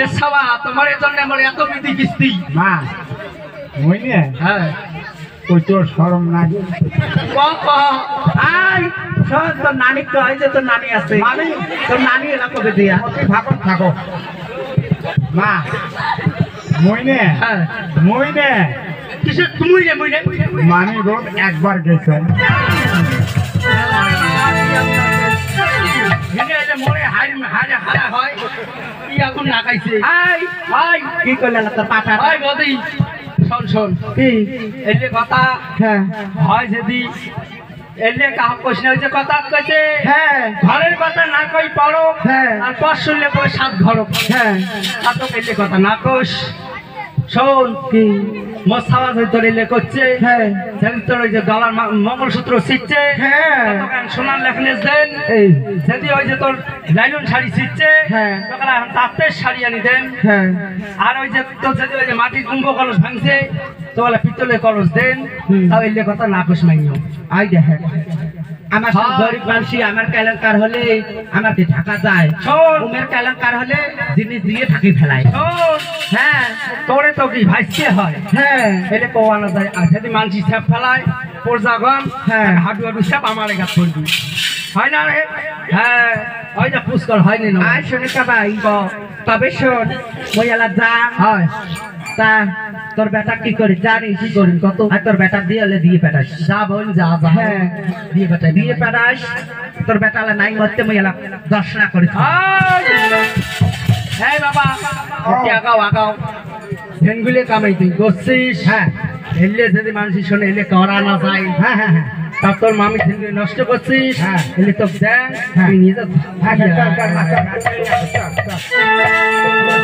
মেসাবা তোমার জন্য আমার এত বিধি কিস্তি মা মইনে হ্যাঁ ওই তোর শরম লাগে আই সব তোর নানি তো এই যে তোর নানি আছে নানি তোর নানি এলা কবে দিয়া থাকো থাকো মা মইনে হ্যাঁ মইনে কিসে তুমি রে মই রে মানি রোড একবার গেছে মনে হারে হারা হয় কি এখন না খাইছে আই ভাই কি করলে না তোর পাঠা ভাই বদি শোন শোন কি এলে কথা হ্যাঁ হয় যদি এলে কাহ কোশ্চেন হয়েছে কথা কইছে হ্যাঁ ঘরের কথা না কই পড়ো হ্যাঁ আর পর শুনলে কই সাত ঘর হ্যাঁ তা তো এলে কথা না কোস শোন কি মশাওয়া ধরে এলে করছে হ্যাঁ তোর ওই যে গলার মঙ্গলসূত্র ছিটছে হ্যাঁ তখন সোনার লেখনেস দেন এই যদি ওই যে তোর লাইলন শাড়ি ছিটছে হ্যাঁ তখন এখন তাঁতের শাড়ি আনি দেন হ্যাঁ আর ওই যে তোর যদি ওই যে মাটির কুম্ভ কলস ভাঙছে তো বলে পিতলের কলস দেন তাও এলে কথা না কোস মাইও আই দেখে আমার হ্যাঁ। গরিব মানুষ আমার কেলেঙ্কার হলে আমাকে ঢাকা যায় শোন উমের কেলেঙ্কার হলে জিনিস দিয়ে ঢাকি ফেলায় শোন হ্যাঁ তোরে তো কি ভাইসে হয় হ্যাঁ এলে কোয়ানো যায় আর যদি মানসি স্যাপ ফেলায় পর্যাগন হ্যাঁ। হাঁটু হাঁটু স্যাপ আমার গা পড়বি হয় না রে হ্যাঁ ওই যে পুষ্কর হয়নি না আয় শুনে ভাই তবে শোন বইয়ালা যা হয় তা তোর বেটা কি করি জানি কি করি কত আর তোর বেটা দিয়ে হলে দিয়ে পেটাস যা বোন যা যা হ্যাঁ দিয়ে পেটাই দিয়ে পেটাস তোর বেটালে নাই মরতে বইয়ালা দর্শনা করি হ্যাঁ বাবা আগাও আগাও ভেনগুলি কামাই তুই করছিস হ্যাঁ এলে যদি মানুষ শোনে এলে করা না যায় হ্যাঁ হ্যাঁ হ্যাঁ তা তোর মামি ভেনগুলি নষ্ট করছিস হ্যাঁ। এলে তো দেখ হ্যাঁ। তুই নিজে হ্যাঁ চল চল চল